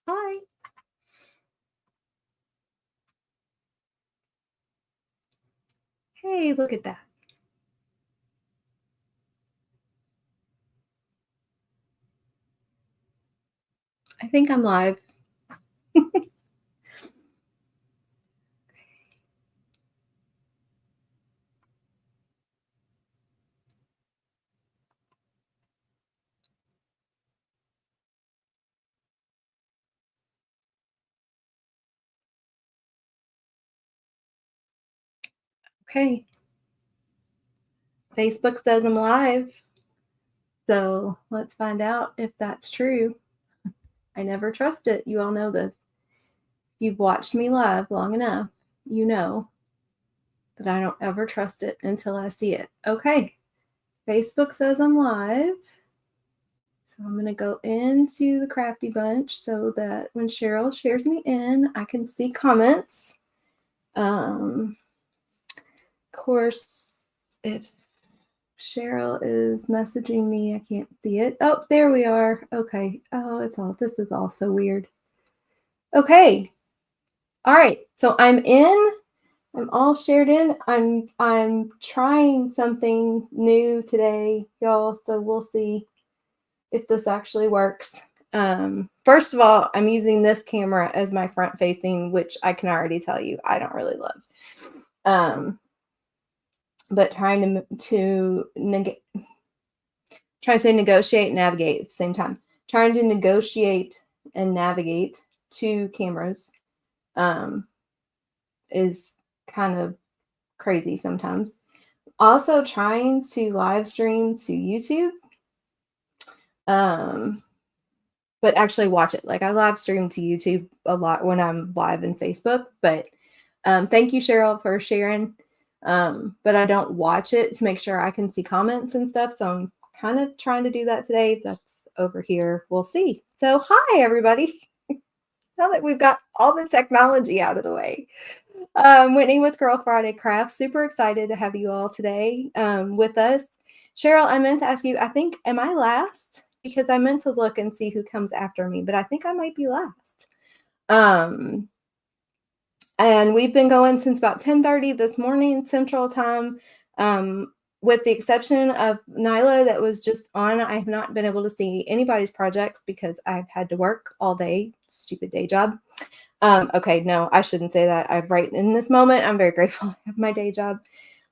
Hi. Hey, look at that. I think I'm live. Okay. Facebook says I'm live. So let's find out if that's true. I never trust it. You all know this. You've watched me live long enough. You know that I don't ever trust it until I see it. Okay. Facebook says I'm live. So I'm going to go into the Crafty Bunch so that when Cheryl shares me in, I can see comments. Of course, if Cheryl is messaging me. I can't see it. Oh, there we are. Okay. Oh, this is all so weird. Okay. All right. So I'm in. I'm all shared in. I'm trying something new today, y'all. So we'll see if this actually works. First of all, I'm using this camera as my front facing, which I can already tell you I don't really love. But trying to negotiate and navigate at the same time. Trying to negotiate and navigate two cameras is kind of crazy sometimes. Also trying to live stream to YouTube, but actually watch it. Like I live stream to YouTube a lot when I'm live in Facebook, but thank you, Cheryl, for sharing. But I don't watch it to make sure I can see comments and stuff. So I'm kind of trying to do that today. That's over here. We'll see. So hi, everybody. Now that we've got all the technology out of the way. Whitney with Girl Friday Crafts. Super excited to have you all today with us. Cheryl, I meant to ask you, am I last? Because I meant to look and see who comes after me, but I think I might be last. And we've been going since about 10:30 this morning Central Time. With the exception of Nyla that was just on, I have not been able to see anybody's projects because I've had to work all day. Stupid day job. Okay, no, I shouldn't say that. I'm right in this moment. I'm very grateful to have my day job,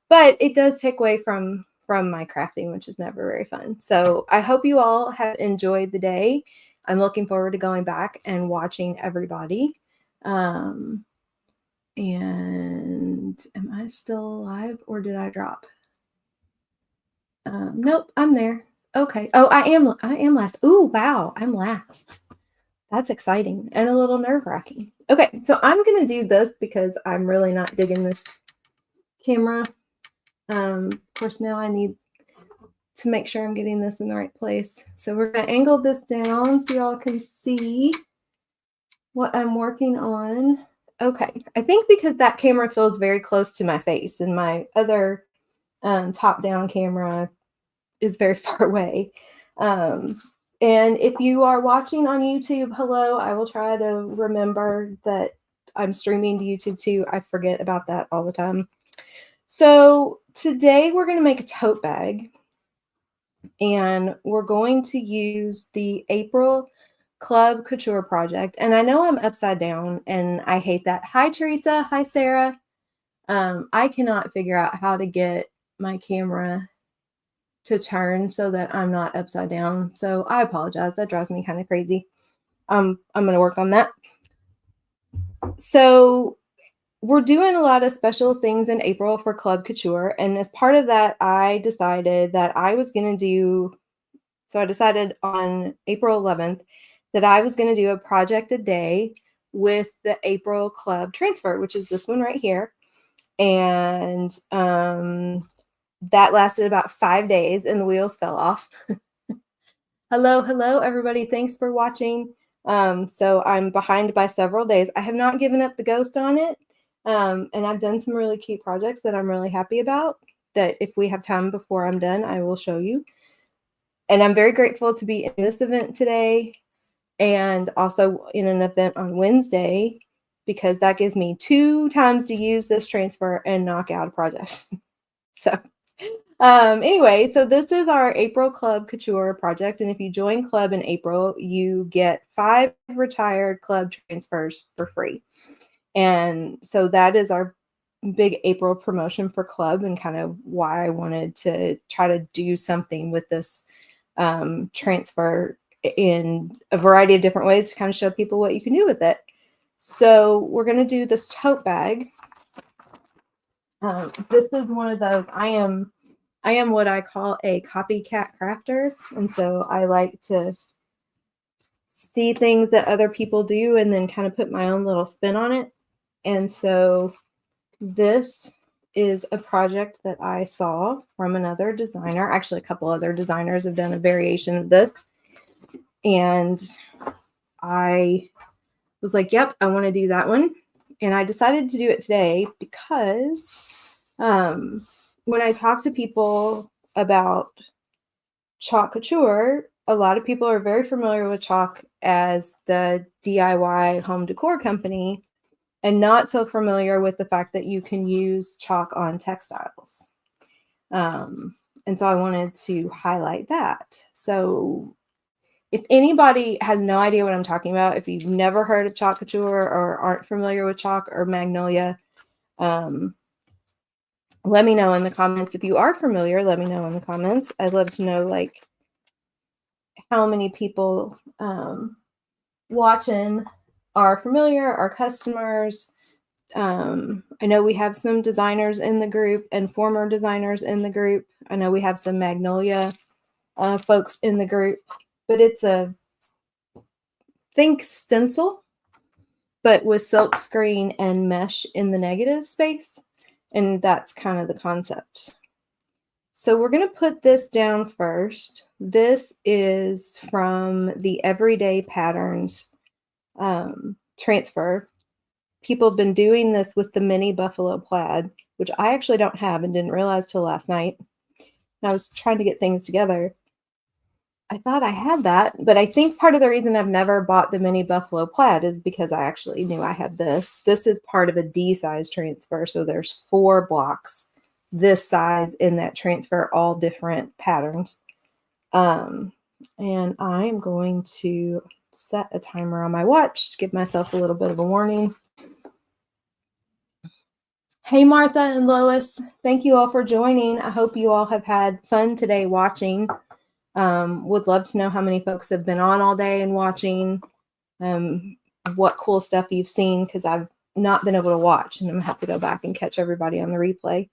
but it does take away from my crafting, which is never very fun. So I hope you all have enjoyed the day. I'm looking forward to going back and watching everybody. And am I still alive or did I drop? Nope, I'm there. Okay. Oh, I am last. Ooh, wow, I'm last. That's exciting and a little nerve-wracking. Okay, so I'm gonna do this because I'm really not digging this camera. Of course, now I need to make sure I'm getting this in the right place. So we're gonna angle this down so y'all can see what I'm working on. Okay, I think because that camera feels very close to my face and my other top-down camera is very far away. And if you are watching on YouTube, hello, I will try to remember that I'm streaming to YouTube too. I forget about that all the time. So today we're going to make a tote bag and we're going to use the April Club Couture project. And I know I'm upside down and I hate that. Hi, Teresa. Hi, Sarah. I cannot figure out how to get my camera to turn so that I'm not upside down. So I apologize. That drives me kind of crazy. I'm going to work on that. So we're doing a lot of special things in April for Club Couture. And as part of that, I decided that I was going to do, so I decided on April 11th that I was going to do a project a day with the April Club transfer, which is this one right here. And that lasted about 5 days and the wheels fell off. Hello, everybody. Thanks for watching. So I'm behind by several days. I have not given up the ghost on it. And I've done some really cute projects that I'm really happy about that if we have time before I'm done, I will show you. And I'm very grateful to be in this event today. and also in an event on Wednesday, because that gives me 2 times to use this transfer and knock out a project. So anyway, so this is our April Club Couture project. And if you join club in April, you get 5 retired club transfers for free. And so that is our big April promotion for club, and kind of why I wanted to try to do something with this transfer in a variety of different ways to kind of show people what you can do with it. So we're going to do this tote bag. This is one of those, I am what I call a copycat crafter. And so I like to see things that other people do and then kind of put my own little spin on it. And so this is a project that I saw from another designer. Actually, a couple other designers have done a variation of this. And I was like, yep, I want to do that one. And I decided to do it today because when I talk to people about Chalk Couture, a lot of people are very familiar with Chalk as the DIY home decor company, and not so familiar with the fact that you can use chalk on textiles. And so I wanted to highlight that. So if anybody has no idea what I'm talking about, if you've never heard of Chalk Couture or aren't familiar with chalk or magnolia, let me know in the comments. If you are familiar, let me know in the comments. I'd love to know like how many people watching are familiar, are customers. I know we have some designers in the group and former designers in the group. I know we have some magnolia folks in the group, but it's a think stencil, but with silk screen and mesh in the negative space. And that's kind of the concept. So we're going to put this down first. This is from the Everyday Patterns transfer. People have been doing this with the mini buffalo plaid, which I actually don't have and didn't realize till last night. And I was trying to get things together. I thought I had that, but I think part of the reason I've never bought the mini buffalo plaid is because I actually knew I had this. This is part of a D size transfer. So there's 4 blocks this size in that transfer, all different patterns. And I'm going to set a timer on my watch to give myself a little bit of a warning. Hey, Martha and Lois, thank you all for joining. I hope you all have had fun today watching. Would love to know how many folks have been on all day and watching, what cool stuff you've seen, because I've not been able to watch and I'm gonna have to go back and catch everybody on the replay.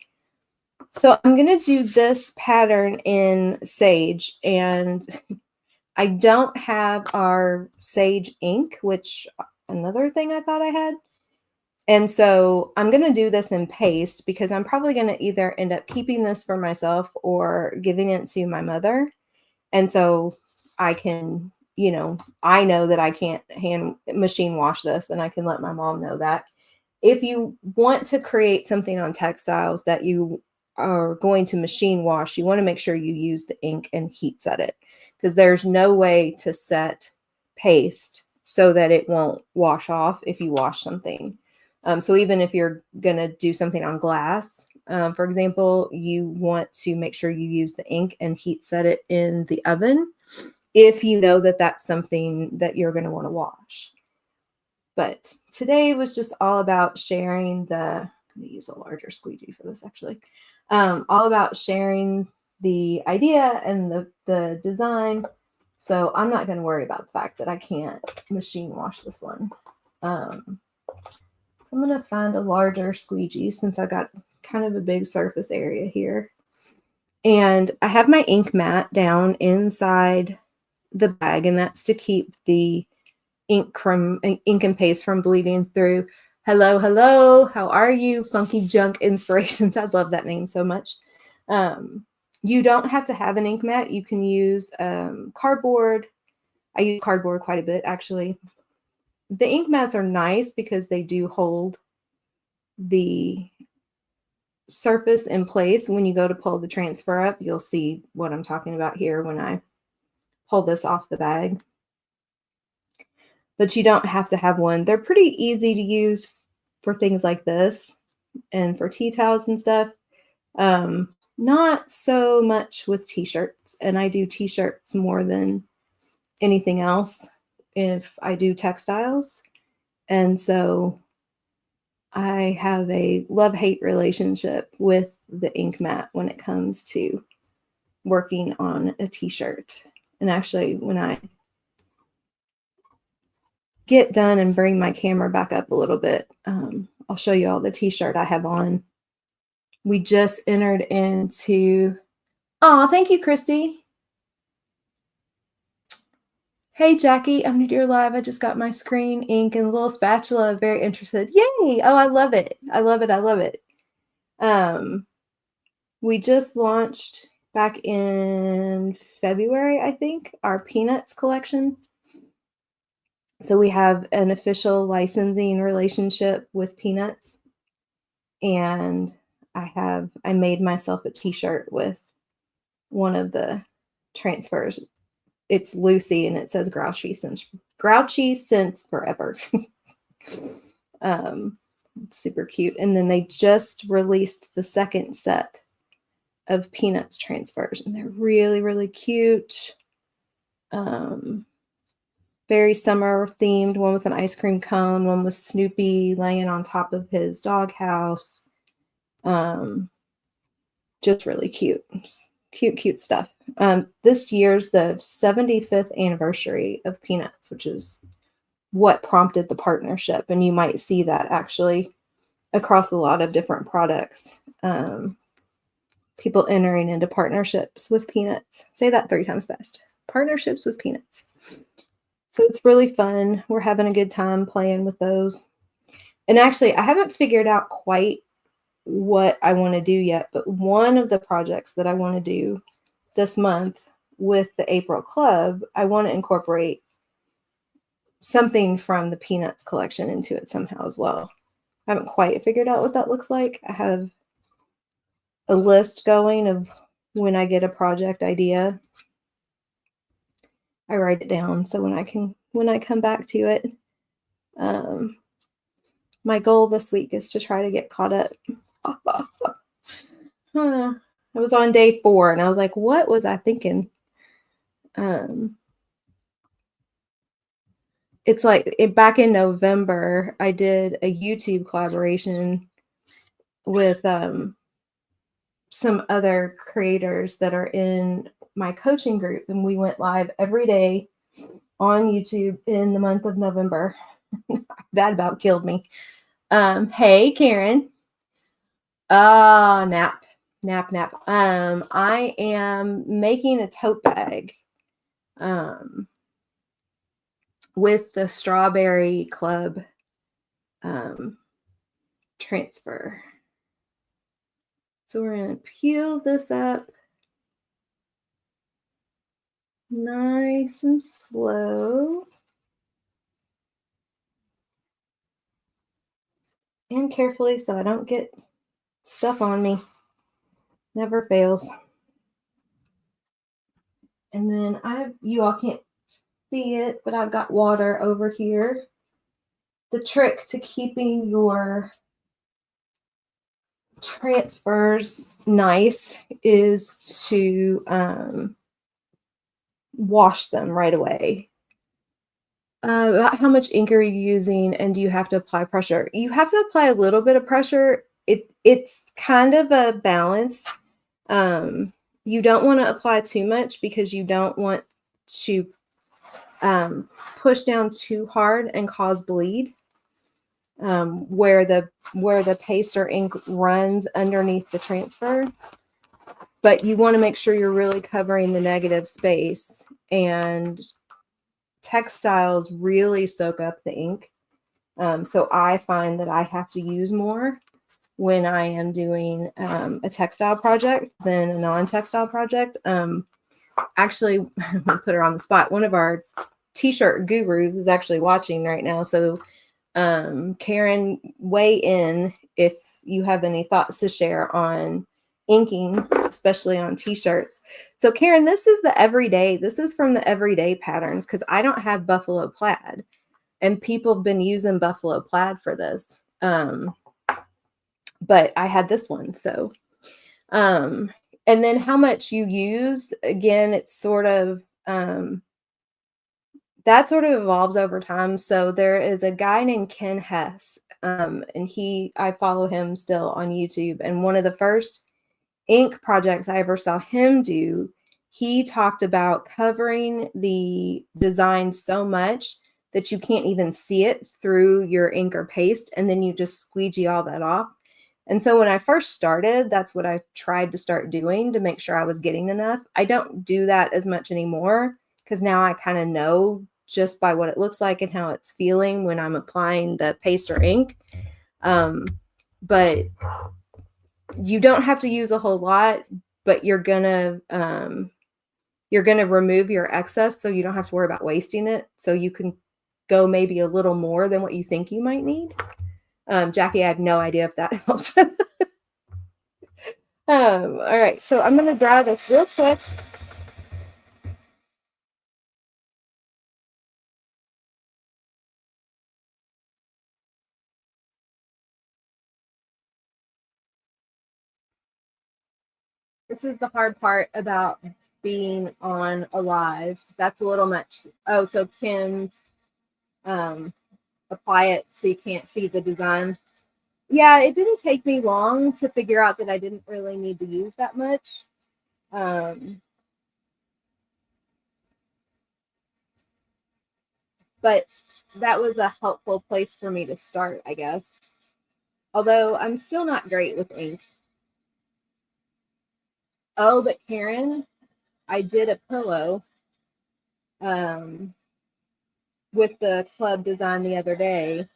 So I'm going to do this pattern in Sage, and I don't have our Sage ink, which another thing I thought I had. And so I'm going to do this in paste because I'm probably going to either end up keeping this for myself or giving it to my mother. And so I can, you know, I know that I can't hand machine wash this, and I can let my mom know that. If you want to create something on textiles that you are going to machine wash, you want to make sure you use the ink and heat set it, because there's no way to set paste so that it won't wash off if you wash something. So even if you're going to do something on glass, for example, you want to make sure you use the ink and heat set it in the oven if you know that that's something that you're going to want to wash. But today was just all about sharing I'm going to use a larger squeegee for this actually. All about sharing the idea and the design. So I'm not going to worry about the fact that I can't machine wash this one. So I'm going to find a larger squeegee since I got kind of a big surface area here. And I have my ink mat down inside the bag, and that's to keep the ink and paste from bleeding through. Hello, hello. How are you? Funky Junk Inspirations. I love that name so much. You don't have to have an ink mat. You can use cardboard. I use cardboard quite a bit, actually. The ink mats are nice because they do hold the surface in place. When you go to pull the transfer up, you'll see what I'm talking about here when I pull this off the bag. but you don't have to have one. They're pretty easy to use for things like this and for tea towels and stuff. Not so much with t-shirts, and I do t-shirts more than anything else if I do textiles. And so I have a love-hate relationship with the ink mat when it comes to working on a t-shirt. And actually, when I get done and bring my camera back up a little bit, I'll show you all the t-shirt I have on. We just entered into, oh, thank you, Christy. Hey, Jackie, I'm new to your live. I just got my screen ink and a little spatula. Very interested. Yay. Oh, I love it. I love it. I love it. We just launched back in February, I think, our Peanuts collection. So we have an official licensing relationship with Peanuts. And I made myself a t-shirt with one of the transfers. It's Lucy and it says grouchy since forever. Super cute. And then they just released the second set of Peanuts transfers, and they're really, really cute. Very summer themed, one with an ice cream cone, one with Snoopy laying on top of his doghouse. Just really cute. Cute stuff. This year's the 75th anniversary of Peanuts, which is what prompted the partnership. And you might see that actually across a lot of different products. People entering into partnerships with Peanuts. Say that 3 times fast. Partnerships with Peanuts. So it's really fun. We're having a good time playing with those. And actually, I haven't figured out quite what I want to do yet, but one of the projects that I want to do this month with the April Club, I want to incorporate something from the Peanuts collection into it somehow as well. I haven't quite figured out what that looks like. I have a list going of when I get a project idea, I write it down so when I come back to it. My goal this week is to try to get caught up. I was on day 4 and I was like, what was I thinking? It's like back in November, I did a YouTube collaboration with some other creators that are in my coaching group, and we went live every day on YouTube in the month of November. That about killed me. Hey, Karen. Nap. I am making a tote bag with the Strawberry Club transfer. So we're going to peel this up nice and slow and carefully so I don't get stuff on me. Never fails. And then you all can't see it, but I've got water over here. The trick to keeping your transfers nice is to wash them right away. About how much ink are you using, and do you have to apply pressure? You have to apply a little bit of pressure. It's kind of a balance. You don't want to apply too much because you don't want to push down too hard and cause bleed. Where the paste or ink runs underneath the transfer. But you want to make sure you're really covering the negative space, and textiles really soak up the ink. So I find that I have to use more when I am doing a textile project than a non-textile project. Actually, I'll put her on the spot. One of our t-shirt gurus is actually watching right now. So Karen, weigh in if you have any thoughts to share on inking, especially on t-shirts. So Karen, this is the everyday. This is from the everyday patterns because I don't have buffalo plaid. and people have been using buffalo plaid for this. But I had this one, so and then how much you use, again, it's sort of that sort of evolves over time. So there is a guy named Ken Hess, and I follow him still on YouTube. And one of the first ink projects I ever saw him do, he talked about covering the design so much that you can't even see it through your ink or paste, and then you just squeegee all that off. And so when I first started, that's what I tried to start doing to make sure I was getting enough. I don't do that as much anymore because now I kind of know just by what it looks like and how it's feeling when I'm applying the paste or ink. But you don't have to use a whole lot, but you're gonna remove your excess so you don't have to worry about wasting it. So you can go maybe a little more than what you think you might need. Jackie, I have no idea if that helps. All right, so I'm gonna dry this real quick. This is the hard part about being on a live. That's a little much. Oh, so Ken's apply it so you can't see the design. Yeah, it didn't take me long to figure out that I didn't really need to use that much. But that was a helpful place for me to start, I guess. Although I'm still not great with ink. Oh, but Karen, I did a pillow with the club design the other day,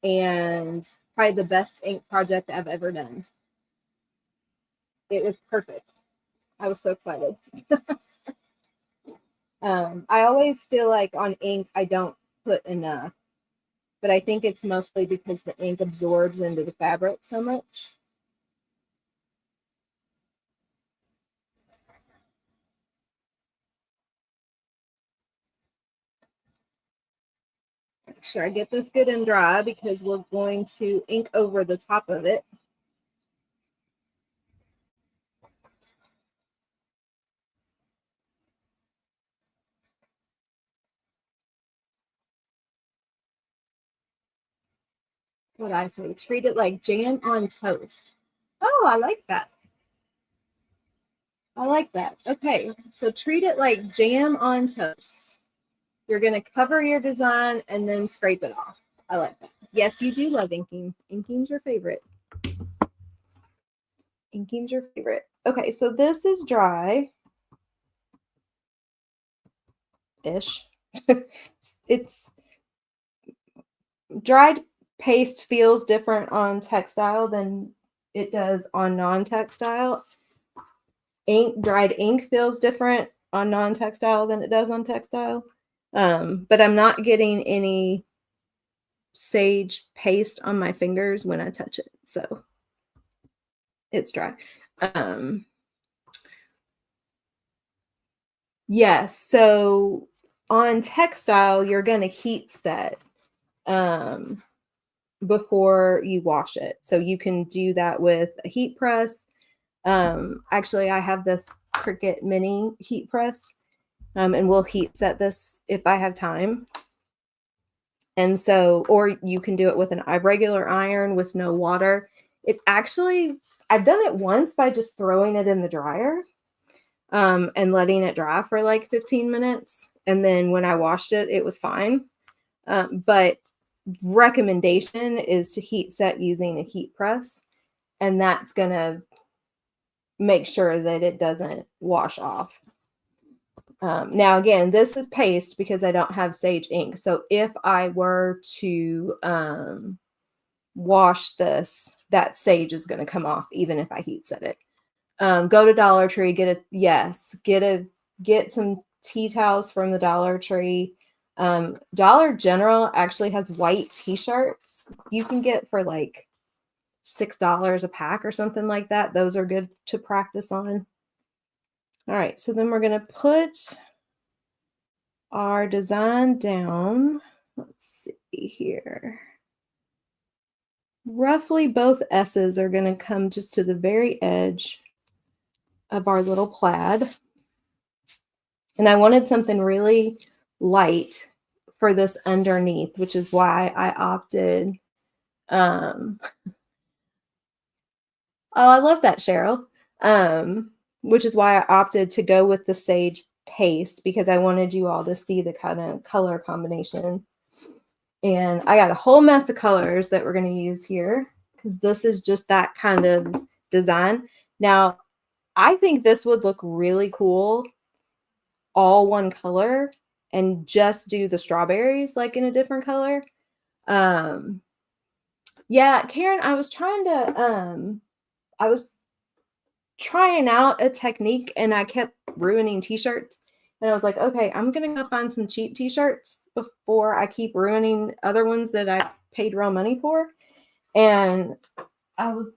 and probably the best ink project I've ever done. It was perfect. I was so excited. I always feel like on ink I don't put enough, but I think it's mostly because the ink absorbs into the fabric so much. Make sure I get this good and dry because we're going to ink over the top of it. What I say, treat it like jam on toast. Oh, I like that. I like that. Okay, so treat it like jam on toast. You're going to cover your design and then scrape it off. I like that. Yes, you do love inking. Inking's your favorite. Inking's your favorite. Okay, so this is dry-ish. It's dried paste feels different on textile than it does on non-textile. Dried ink feels different on non-textile than it does on textile. But I'm not getting any sage paste on my fingers when I touch it, so it's dry. Yes, so on textile, you're going to heat set before you wash it. So you can do that with a heat press. Actually, I have this Cricut mini heat press, and we'll heat set this if I have time. And so, or you can do it with a regular iron with no water. It actually, I've done it once by just throwing it in the dryer and letting it dry for like 15 minutes. And then when I washed it, it was fine. But recommendation is to heat set using a heat press, and that's going to make sure that it doesn't wash off. Now, again, this is paste because I don't have sage ink. So if I were to wash this, that sage is going to come off even if I heat set it. Go to Dollar Tree, get some tea towels from the Dollar Tree. Dollar General actually has white t-shirts you can get for like $6 a pack or something like that. Those are good to practice on. All right, so then we're going to put our design down. Let's see here. Roughly both S's are going to come just to the very edge of our little plaid. And I wanted something really light for this underneath, which is why I opted. Oh, I love that, Cheryl. Which is why I opted to go with the sage paste, because I wanted you all to see the kind of color combination. And I got a whole mess of colors that we're going to use here, because this is just that kind of design. Now, I think this would look really cool, all one color, and just do the strawberries like in a different color. Yeah, Karen, I was trying out a technique and I kept ruining t-shirts. And I was like, okay, I'm going to go find some cheap t-shirts before I keep ruining other ones that I paid real money for. And I was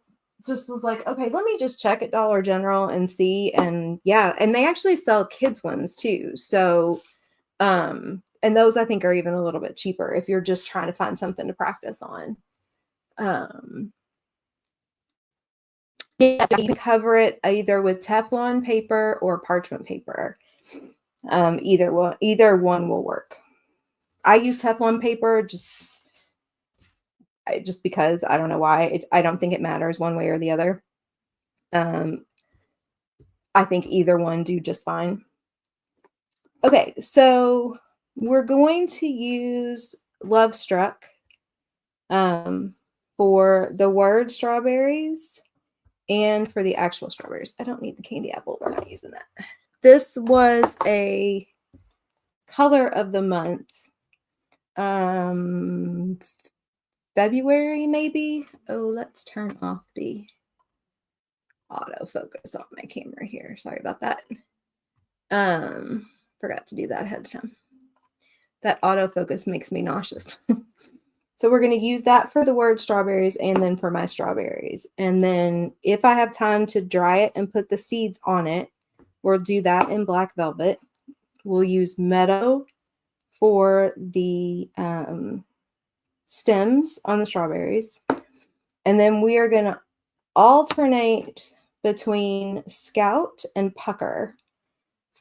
like, okay, let me just check at Dollar General and see. And yeah, and they actually sell kids ones too. So, and those I think are even a little bit cheaper if you're just trying to find something to practice on. Yeah, so you can cover it either with Teflon paper or parchment paper. Either one will work. I use Teflon paper just because I don't know why. I don't think it matters one way or the other. I think either one do just fine. Okay, so we're going to use Love Struck for the word strawberries and for the actual strawberries. I don't need the candy apple. We're not using that. This was a color of the month. February, maybe. Oh, let's turn off the autofocus on my camera here. Sorry about that. Forgot to do that ahead of time. That autofocus makes me nauseous. So we're going to use that for the word strawberries and then for my strawberries. And then if I have time to dry it and put the seeds on it, we'll do that in black velvet. We'll use meadow for the stems on the strawberries. And then we are going to alternate between Scout and Pucker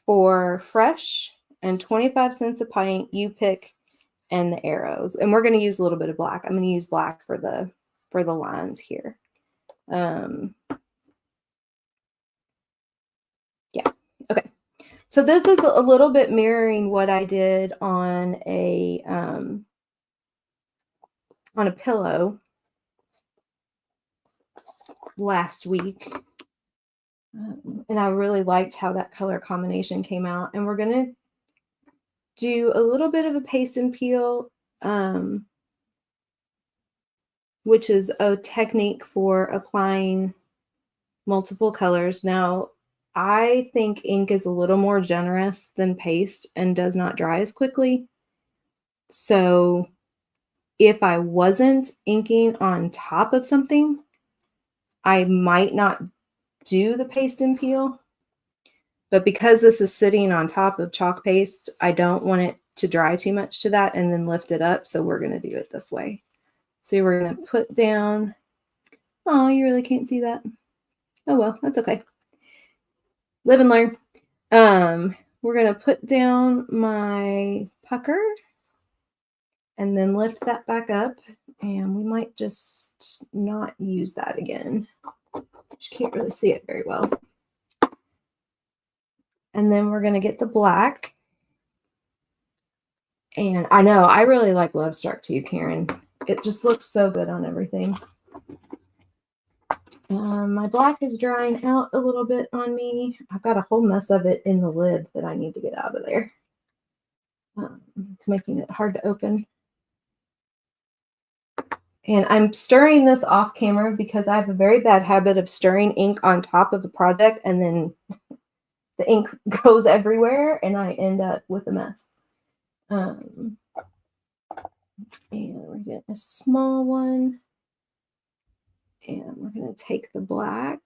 for fresh and 25 cents a pint. You pick, and the arrows. And we're going to use a little bit of black. I'm going to use black for the lines here. Yeah. Okay. So this is a little bit mirroring what I did on a pillow last week. And I really liked how that color combination came out. And we're going to do a little bit of a paste and peel, which is a technique for applying multiple colors. Now, I think ink is a little more generous than paste and does not dry as quickly. So if I wasn't inking on top of something, I might not do the paste and peel. But because this is sitting on top of chalk paste, I don't want it to dry too much to that and then lift it up. So we're going to do it this way. So we're going to put down, oh, you really can't see that. Oh, well, that's okay. Live and learn. We're going to put down my pucker and then lift that back up. And we might just not use that again. You can't really see it very well. And then we're going to get the black. And I know, I really like Love Struck too, Karen. It just looks so good on everything. My black is drying out a little bit on me. I've got a whole mess of it in the lid that I need to get out of there. It's making it hard to open. And I'm stirring this off camera because I have a very bad habit of stirring ink on top of a project and then the ink goes everywhere and I end up with a mess. And we're getting a small one. And we're going to take the black.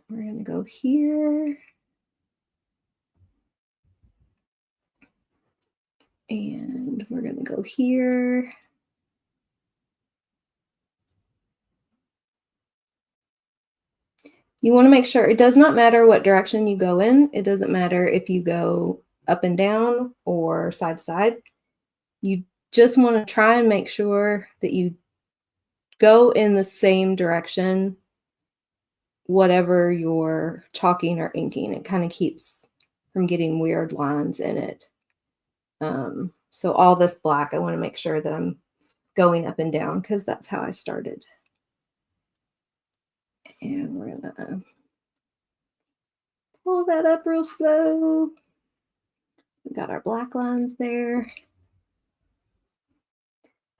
We're going to go here. And we're going to go here. You want to make sure it does not matter what direction you go in. It doesn't matter if you go up and down or side to side. You just want to try and make sure that you go in the same direction, whatever you're chalking or inking. It kind of keeps from getting weird lines in it. So all this black, I want to make sure that I'm going up and down because that's how I started. And we're gonna pull that up real slow. We got our black lines there.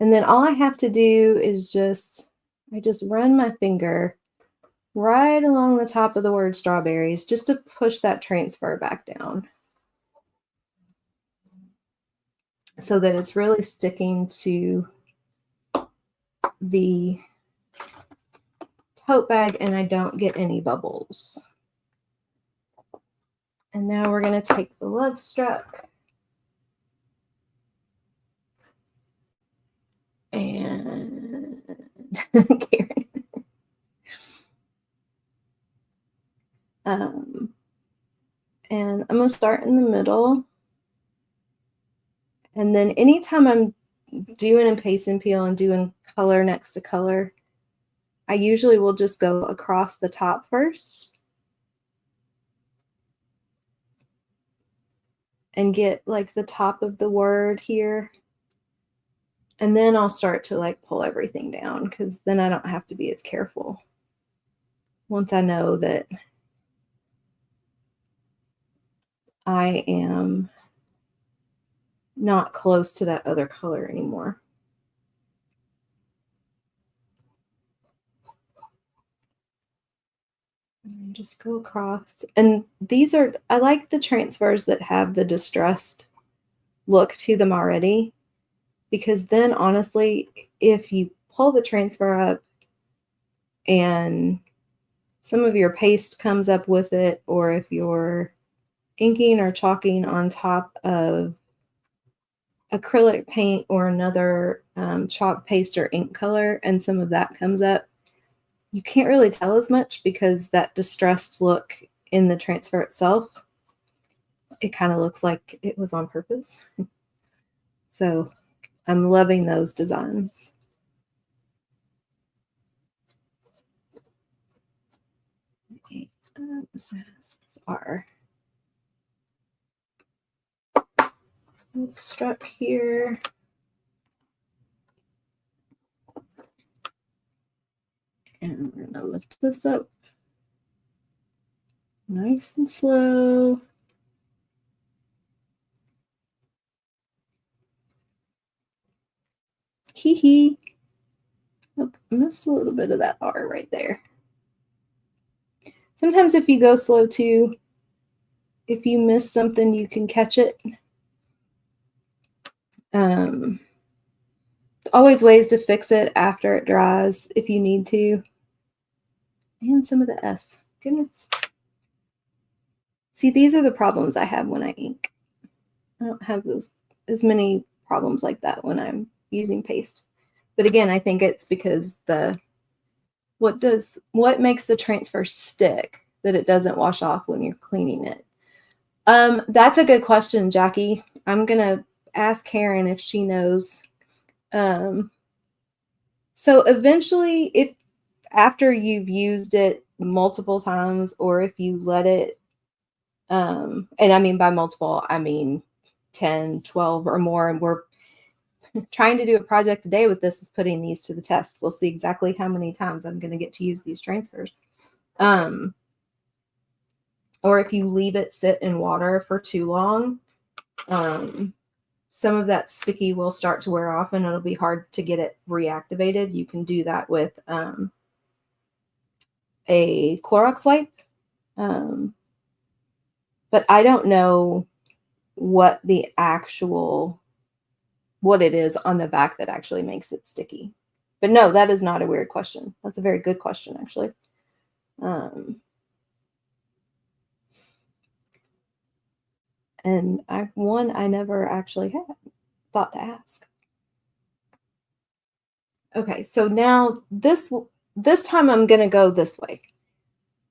And then all I have to do is I just run my finger right along the top of the word strawberries just to push that transfer back down so that it's really sticking to the tote bag and I don't get any bubbles. And now we're going to take the love struck and Karen. And I'm going to start in the middle. And then anytime I'm doing a paste and peel and doing color next to color, I usually will just go across the top first and get like the top of the word here. And then I'll start to like pull everything down because then I don't have to be as careful once I know that I am not close to that other color anymore. And just go across. And these are, I like the transfers that have the distressed look to them already, because then honestly, if you pull the transfer up and some of your paste comes up with it, or if you're inking or chalking on top of acrylic paint or another chalk paste or ink color and some of that comes up, you can't really tell as much because that distressed look in the transfer itself, it kind of looks like it was on purpose. So I'm loving those designs. Okay, our struck here. And we're going to lift this up nice and slow. Hee hee. Oh, I missed a little bit of that R right there. Sometimes if you go slow too, if you miss something, you can catch it. Always ways to fix it after it dries if you need to. And some of the S. Goodness. See, these are the problems I have when I ink. I don't have as many problems like that when I'm using paste. But again, I think it's because what makes the transfer stick that it doesn't wash off when you're cleaning it? That's a good question, Jackie. I'm gonna ask Karen if she knows. So eventually, if after you've used it multiple times, or if you let it, and I mean by multiple, I mean 10, 12 or more, and we're trying to do a project today with this is putting these to the test. We'll see exactly how many times I'm going to get to use these transfers. Or if you leave it sit in water for too long, some of that sticky will start to wear off and it'll be hard to get it reactivated. You can do that with a Clorox wipe. But I don't know what it is on the back that actually makes it sticky. But no, that is not a weird question. That's a very good question, actually. And I never actually had. thought to ask. Okay, so now this time I'm going to go this way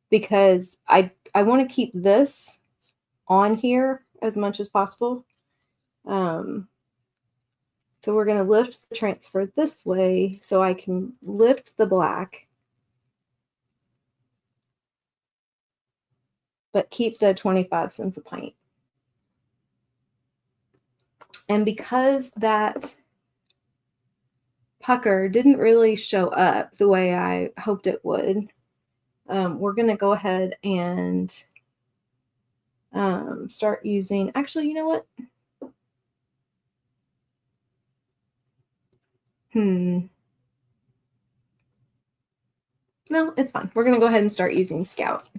because I want to keep this on here as much as possible. So we're going to lift the transfer this way so I can lift the black, but keep the 25 cents a pint. And because that pucker didn't really show up the way I hoped it would, we're going to go ahead and start using, actually, you know what? No, it's fine. We're going to go ahead and start using Scout,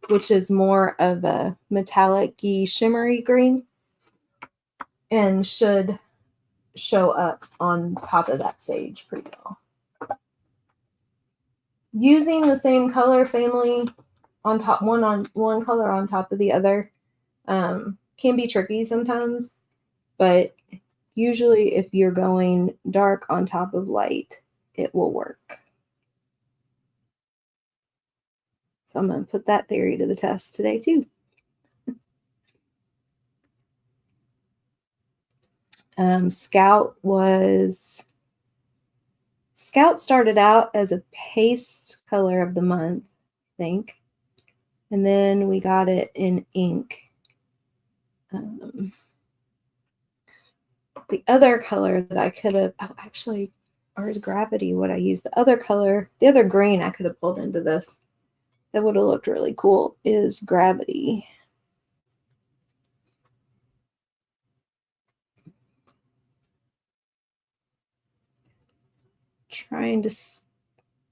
which is more of a metallic-y, shimmery green and should show up on top of that sage pretty well. Using the same color family on top, one color on top of the other, can be tricky sometimes, but usually if you're going dark on top of light, it will work. So I'm going to put that theory to the test today too. Scout started out as a paste color of the month, I think. And then we got it in ink. The other color that I could have, oh, actually, or is Gravity what I used? The other color, the other green I could have pulled into this that would have looked really cool is Gravity. Trying to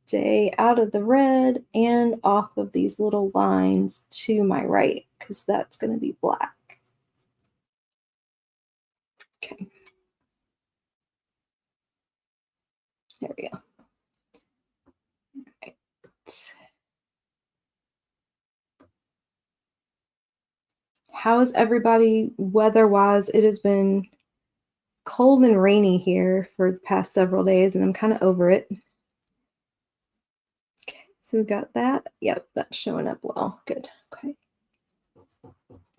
stay out of the red and off of these little lines to my right, because that's going to be black. Okay. There we go. All right. How is everybody weather-wise? It has been cold and rainy here for the past several days, and I'm kind of over it. Okay, so we got that. Yep, that's showing up well. Good. Okay.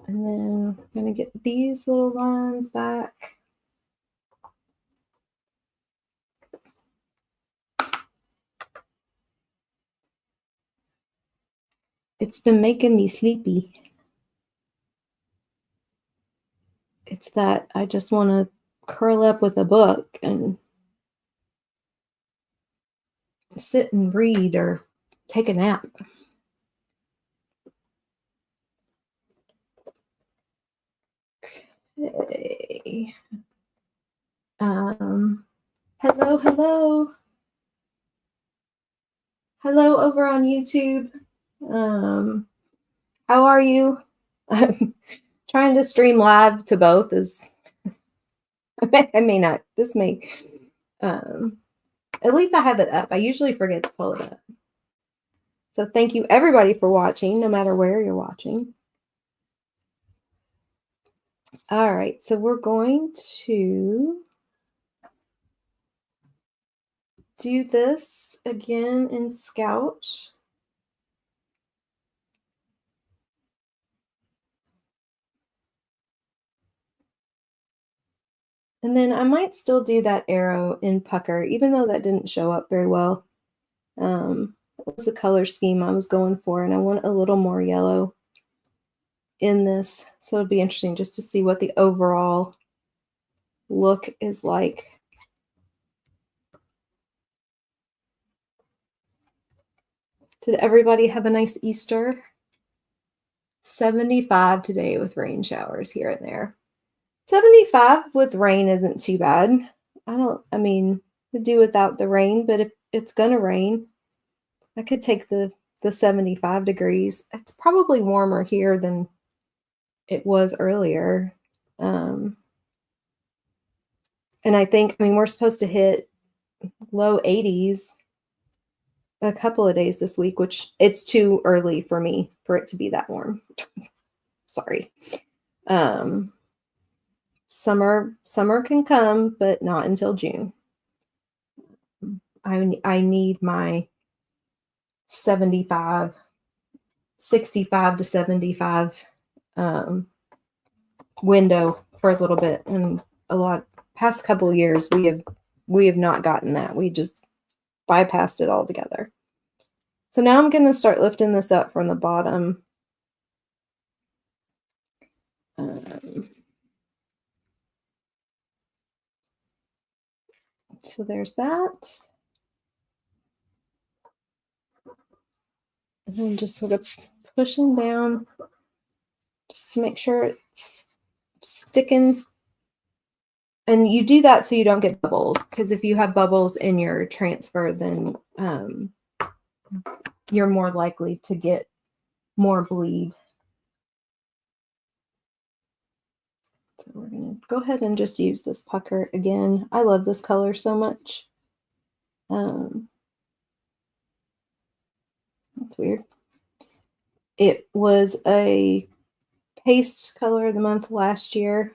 And then I'm going to get these little lines back. It's been making me sleepy. It's that I just want to curl up with a book and sit and read or take a nap. Okay. Hello. Hello over on YouTube. How are you? I'm trying to stream live to both. I may not. This may. At least I have it up. I usually forget to pull it up. So thank you everybody for watching, no matter where you're watching. All right, so we're going to do this again in Scout. And then I might still do that arrow in Pucker, even though that didn't show up very well. That was the color scheme I was going for, and I want a little more yellow in this. So it'd be interesting just to see what the overall look is like. Did everybody have a nice Easter? 75 today with rain showers here and there. 75 with rain isn't too bad. I mean, could do without the rain, but if it's gonna rain, I could take the 75 degrees. It's probably warmer here than it was earlier. And I mean, we're supposed to hit low 80s a couple of days this week, which it's too early for me for it to be that warm. Sorry. Summer can come, but not until June. I need my 75, 65 to 75 um, window for a little bit. And past couple years we have not gotten that. We just bypassed it altogether. So now I'm going to start lifting this up from the bottom. So there's that. And then just sort of pushing down just to make sure it's sticking. And you do that so you don't get bubbles, because if you have bubbles in your transfer, then you're more likely to get more bleed. So we're going to go ahead and just use this pucker again. I love this color so much. That's weird. It was a paste color of the month last year.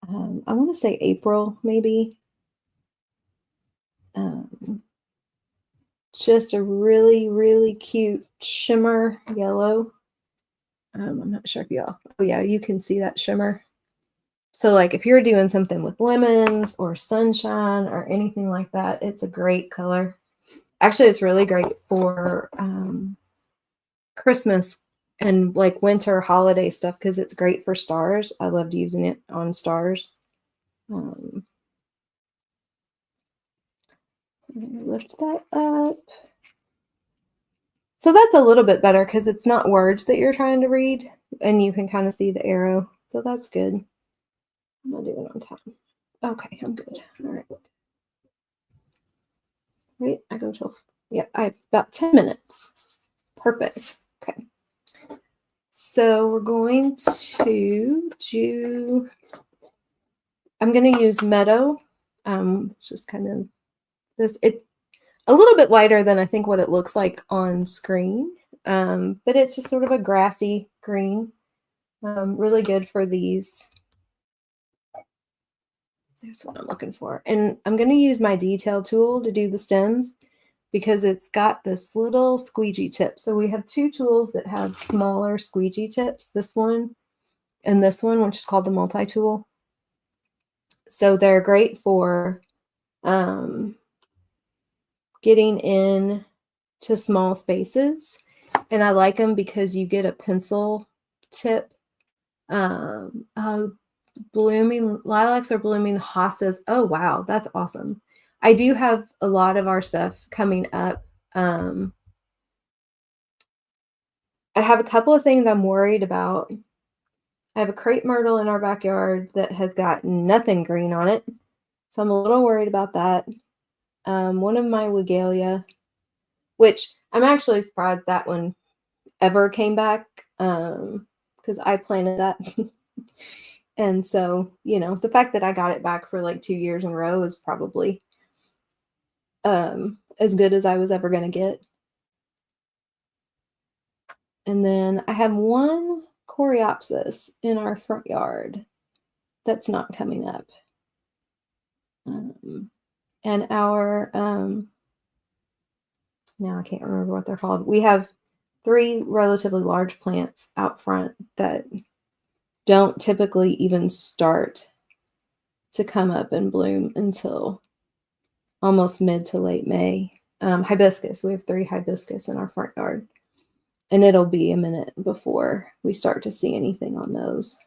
I want to say April, maybe. Just a really, really cute shimmer yellow. I'm not sure if y'all, oh yeah, you can see that shimmer. So like if you're doing something with lemons or sunshine or anything like that, it's a great color. Actually, it's really great for Christmas and like winter holiday stuff because it's great for stars. I loved using it on stars. Lift that up. So that's a little bit better because it's not words that you're trying to read and you can kind of see the arrow. So that's good. I'm gonna do it on time. Okay, I'm good. All right. Wait, I go till, yeah, I have about 10 minutes. Perfect. Okay. So we're going to do, I'm going to use Meadow. Just kind of this, it's a little bit lighter than I think what it looks like on screen. But it's just sort of a grassy green. Really good for these. That's what I'm looking for. And I'm going to use my detail tool to do the stems because it's got this little squeegee tip. So we have two tools that have smaller squeegee tips, this one and this one, which is called the multi-tool. So they're great for getting in to small spaces. And I like them because you get a pencil tip. Blooming lilacs are blooming hostas. Oh, wow. That's awesome. I do have a lot of our stuff coming up. I have a couple of things I'm worried about. I have a crepe myrtle in our backyard that has got nothing green on it. So I'm a little worried about that. One of my Wigelia, which I'm actually surprised that one ever came back because I planted that. And so, you know, the fact that I got it back for like 2 years in a row is probably as good as I was ever going to get. And then I have one coreopsis in our front yard that's not coming up. And our, now I can't remember what they're called. We have 3 relatively large plants out front that don't typically even start to come up and bloom until almost mid to late May. Hibiscus, we have 3 hibiscus in our front yard. And it'll be a minute before we start to see anything on those.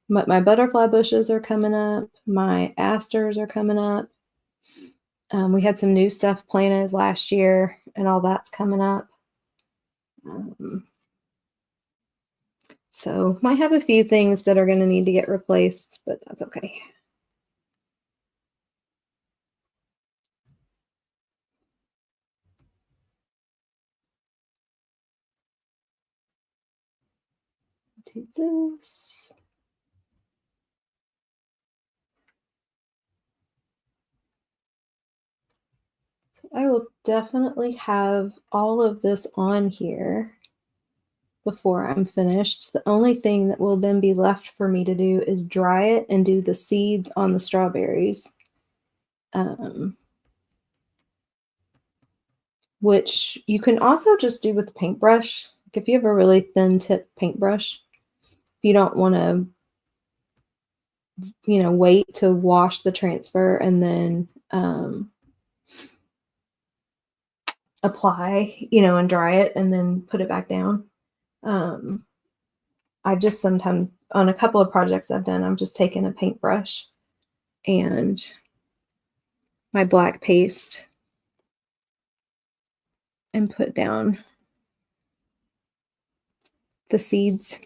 My butterfly bushes are coming up. My asters are coming up. We had some new stuff planted last year, and all that's coming up. So might have a few things that are going to need to get replaced, but that's okay. Take this. So I will definitely have all of this on here. before I'm finished. The only thing that will then be left for me to do is dry it and do the seeds on the strawberries, which you can also just do with the paintbrush. Like if you have a really thin tip paintbrush, if you don't want to, wait to wash the transfer and then apply, and dry it and then put it back down. I just sometimes, on a couple of projects I've done, I'm just taking a paintbrush and my black paste and put down the seeds.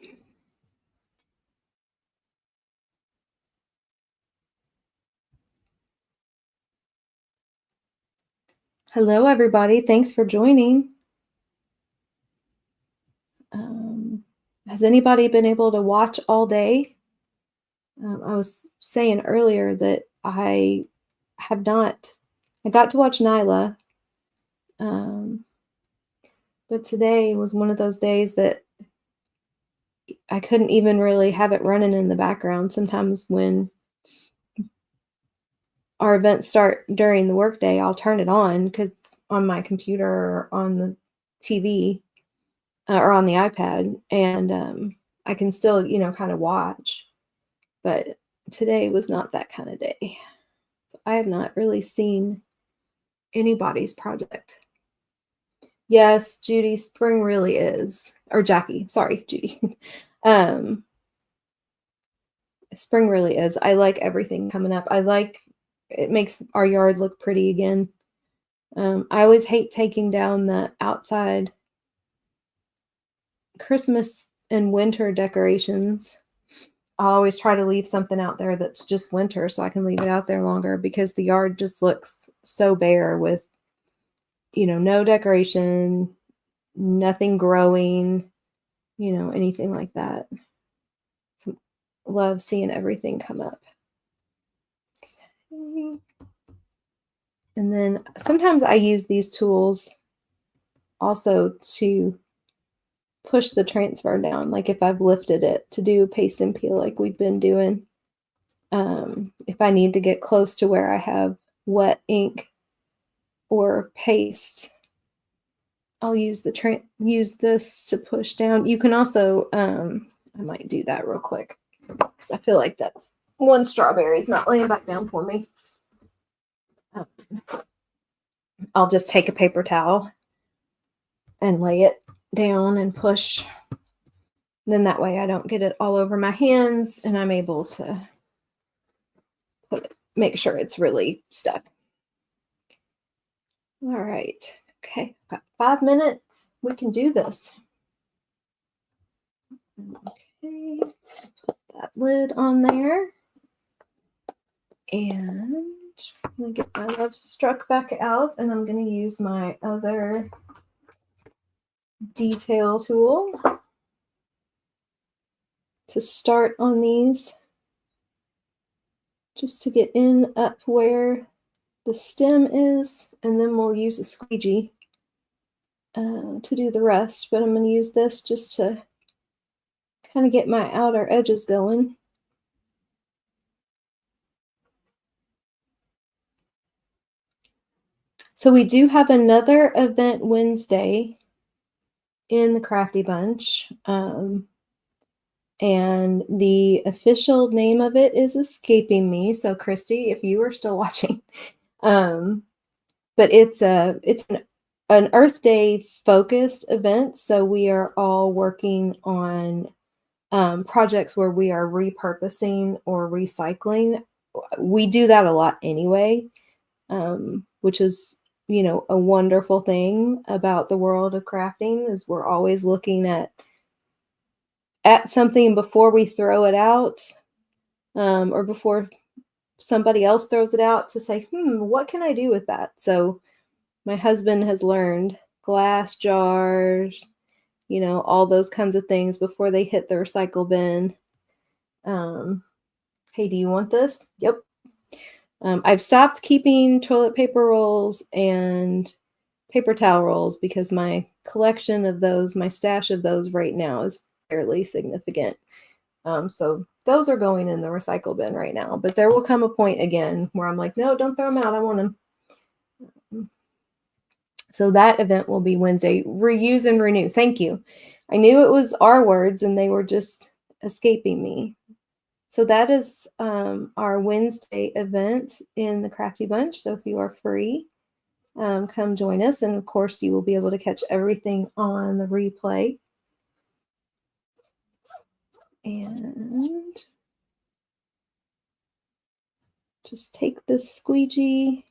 Hello, everybody. Thanks for joining. Has anybody been able to watch all day? I was saying earlier that I have not. I got to watch Nyla, but today was one of those days that I couldn't even really have it running in the background. Sometimes when our events start during the workday, I'll turn it on because on my computer or on the TV or on the iPad, and I can still, kind of watch. But today was not that kind of day. So I have not really seen anybody's project. Yes, Judy, spring really is, or Jackie, sorry, Judy. Spring really is. I like everything coming up. It makes our yard look pretty again. I always hate taking down the outside Christmas and winter decorations. I always try to leave something out there that's just winter so I can leave it out there longer because the yard just looks so bare with, no decoration, nothing growing, anything like that. So love seeing everything come up. Okay. And then sometimes I use these tools also to push the transfer down, like if I've lifted it to do paste and peel like we've been doing. If I need to get close to where I have wet ink or paste, I'll use this to push down. You can also, I might do that real quick because I feel like that's one strawberry is not laying back down for me. I'll just take a paper towel and lay it down and push. Then that way I don't get it all over my hands and I'm able to make sure it's really stuck. All right. Okay. Got 5 minutes. We can do this. Okay. Put that lid on there. And I'm going to get my Love Struck back out and I'm going to use my other detail tool to start on these, just to get in up where the stem is, and then we'll use a squeegee to do the rest, but I'm going to use this just to kind of get my outer edges going. So we do have another event Wednesday in the Crafty Bunch, and the official name of it is escaping me. So Christy, if you are still watching, but it's an Earth Day focused event. So we are all working on projects where we are repurposing or recycling. We do that a lot anyway, which is, a wonderful thing about the world of crafting is we're always looking at something before we throw it out, or before somebody else throws it out to say, what can I do with that? So my husband has learned glass jars, all those kinds of things before they hit the recycle bin. Hey, do you want this? Yep. I've stopped keeping toilet paper rolls and paper towel rolls because my collection of those, my stash of those right now is fairly significant. So those are going in the recycle bin right now, but there will come a point again where I'm like, no, don't throw them out. I want them. So that event will be Wednesday. Reuse and renew. Thank you. I knew it was our words and they were just escaping me. So that is our Wednesday event in the Crafty Bunch. So if you are free, come join us. And of course, you will be able to catch everything on the replay. And just take this squeegee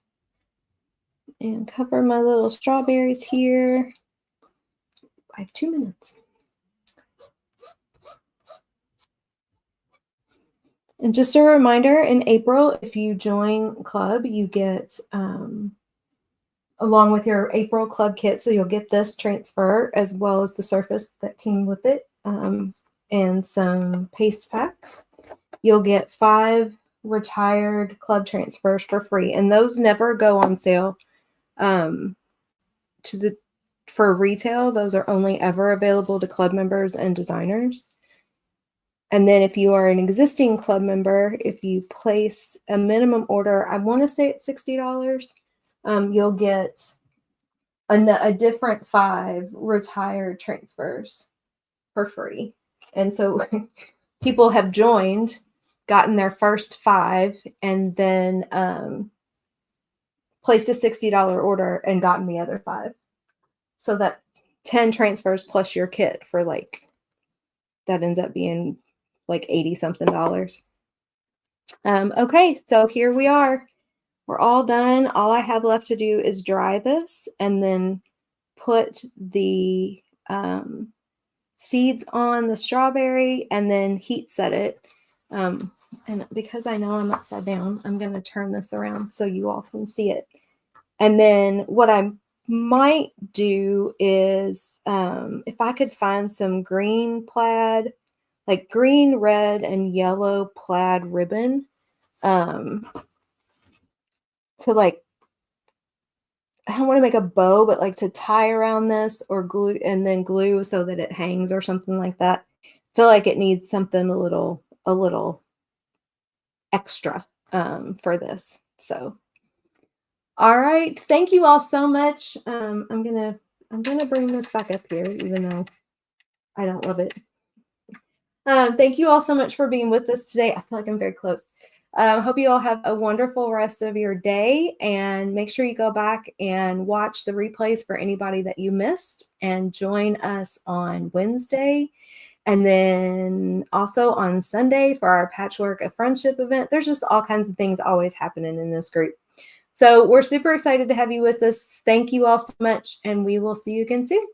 and cover my little strawberries here. I have 2 minutes. And just a reminder, in April, if you join club, you get, along with your April club kit, so you'll get this transfer as well as the surface that came with it, and some paste packs. You'll get 5 retired club transfers for free, and those never go on sale for retail. Those are only ever available to club members and designers. And then if you are an existing club member, if you place a minimum order, I want to say it's $60, you'll get a different 5 retired transfers for free. And so people have joined, gotten their first 5, and then placed a $60 order and gotten the other 5. So that 10 transfers plus your kit for like, that ends up being like $80 something. Okay, so here we are. We're all done. All I have left to do is dry this and then put the seeds on the strawberry and then heat set it. And because I know I'm upside down, I'm going to turn this around so you all can see it. And then what I might do is, if I could find some green plaid, like green, red, and yellow plaid ribbon, to like, I don't want to make a bow, but like to tie around this or glue and then glue so that it hangs or something like that. I feel like it needs something a little extra for this. So, all right. Thank you all so much. I'm gonna bring this back up here, even though I don't love it. Thank you all so much for being with us today. I feel like I'm very close. Hope you all have a wonderful rest of your day, and make sure you go back and watch the replays for anybody that you missed, and join us on Wednesday. And then also on Sunday for our Patchwork of Friendship event. There's just all kinds of things always happening in this group. So we're super excited to have you with us. Thank you all so much, and we will see you again soon.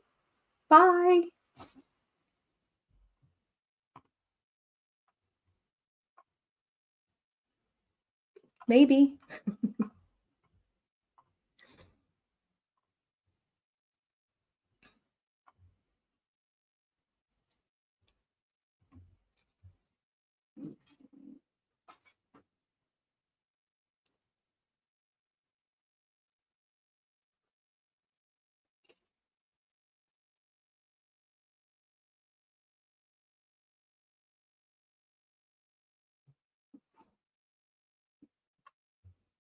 Bye. Maybe.